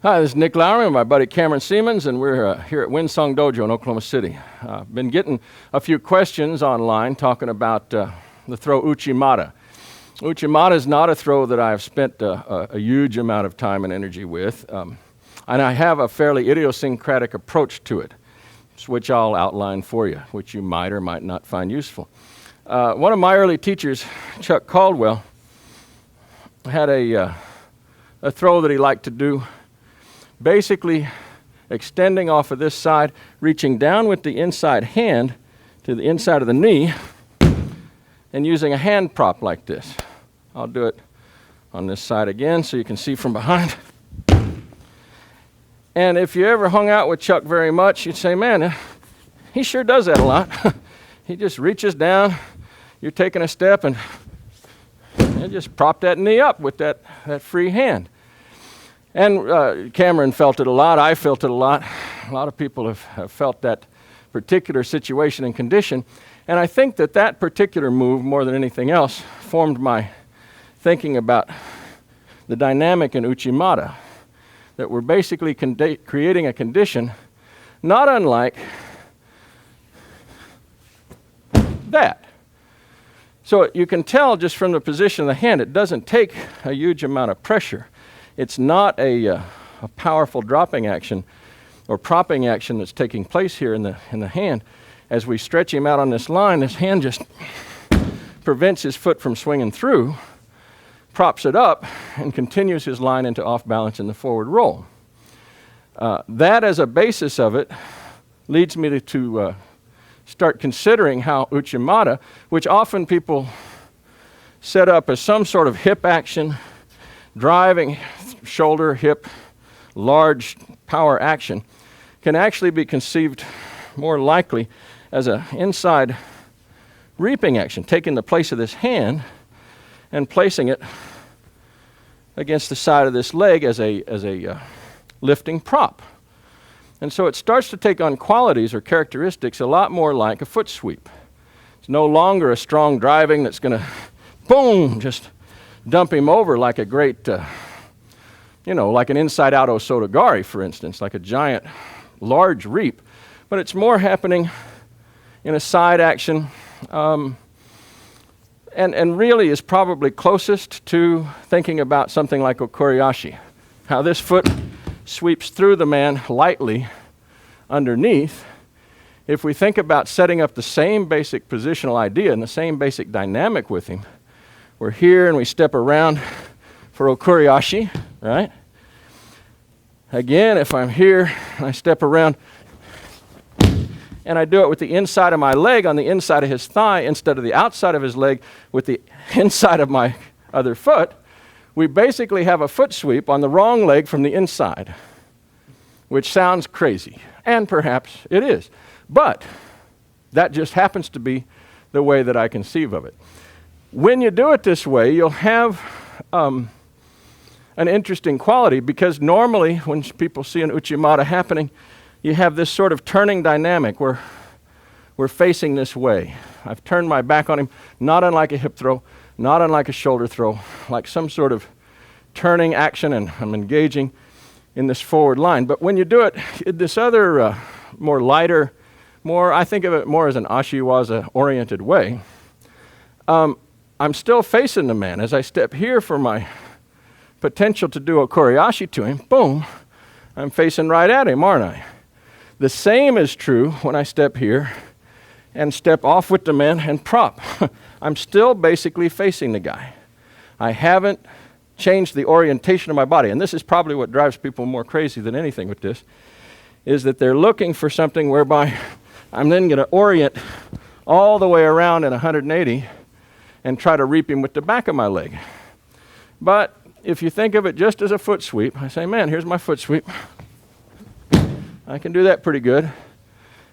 Hi, this is Nick Lowry and my buddy Cameron Siemens, and we're here at Windsong Dojo in Oklahoma City. I've been getting a few questions online talking about the throw Uchimata. Uchimata is not a throw that I've spent a huge amount of time and energy with, and I have a fairly idiosyncratic approach to it, which I'll outline for you, which you might or might not find useful. One of my early teachers, Chuck Caldwell, had a throw that he liked to do, basically extending off of this side, reaching down with the inside hand to the inside of the knee, and using a hand prop like this. I'll do it on this side again so you can see from behind. And if you ever hung out with Chuck very much, you'd say, man, he sure does that a lot. He just reaches down, you're taking a step, and just prop that knee up with that free hand. And Cameron felt it a lot, I felt it a lot. A lot of people have felt that particular situation and condition. And I think that particular move, more than anything else, formed my thinking about the dynamic in Uchimata, that we're basically creating a condition not unlike that. So you can tell just from the position of the hand, it doesn't take a huge amount of pressure. It's not a powerful dropping action or propping action that's taking place here in the hand. As we stretch him out on this line, this hand just prevents his foot from swinging through, props it up, and continues his line into off balance in the forward roll. That as a basis of it leads me to start considering how Uchimata, which often people set up as some sort of hip action, driving shoulder, hip, large power action, can actually be conceived more likely as an inside reaping action, taking the place of this hand and placing it against the side of this leg as a lifting prop. And so it starts to take on qualities or characteristics a lot more like a foot sweep. It's no longer a strong driving that's going to, boom, just dump him over like a great, like an inside-out osotogari, for instance, like a giant, large reap. But it's more happening in a side action, and really is probably closest to thinking about something like Okuri Ashi, how this foot sweeps through the man lightly underneath. If we think about setting up the same basic positional idea and the same basic dynamic with him, we're here and we step around for Okuri Ashi, right? Again, if I'm here and I step around and I do it with the inside of my leg on the inside of his thigh instead of the outside of his leg with the inside of my other foot, we basically have a foot sweep on the wrong leg from the inside, which sounds crazy, and perhaps it is. But that just happens to be the way that I conceive of it. When you do it this way, you'll have an interesting quality, because normally when people see an Uchimata happening, you have this sort of turning dynamic where we're facing this way. I've turned my back on him, not unlike a hip throw, not unlike a shoulder throw, like some sort of turning action, and I'm engaging in this forward line. But when you do it in this other more lighter, I think of it more as an Ashiwaza-oriented way, I'm still facing the man. As I step here for my potential to do Okuri Ashi to him, boom, I'm facing right at him, aren't I? The same is true when I step here and step off with the man and prop. I'm still basically facing the guy. I haven't changed the orientation of my body, and this is probably what drives people more crazy than anything with this, is that they're looking for something whereby I'm then going to orient all the way around in 180 and try to reap him with the back of my leg. But if you think of it just as a foot sweep, I say, man, here's my foot sweep. I can do that pretty good.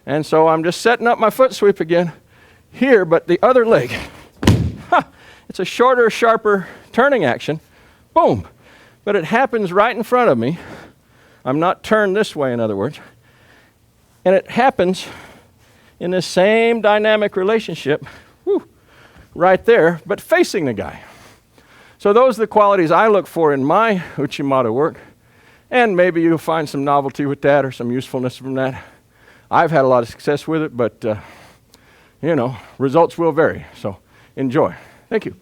And so I'm just setting up my foot sweep again here, but the other leg. It's a shorter, sharper turning action. Boom. But it happens right in front of me. I'm not turned this way, in other words. And it happens in the same dynamic relationship, right there, but facing the guy. So those are the qualities I look for in my Uchimata work, And maybe you'll find some novelty with that or some usefulness from that. I've had a lot of success with it, but results will vary. So enjoy. Thank you.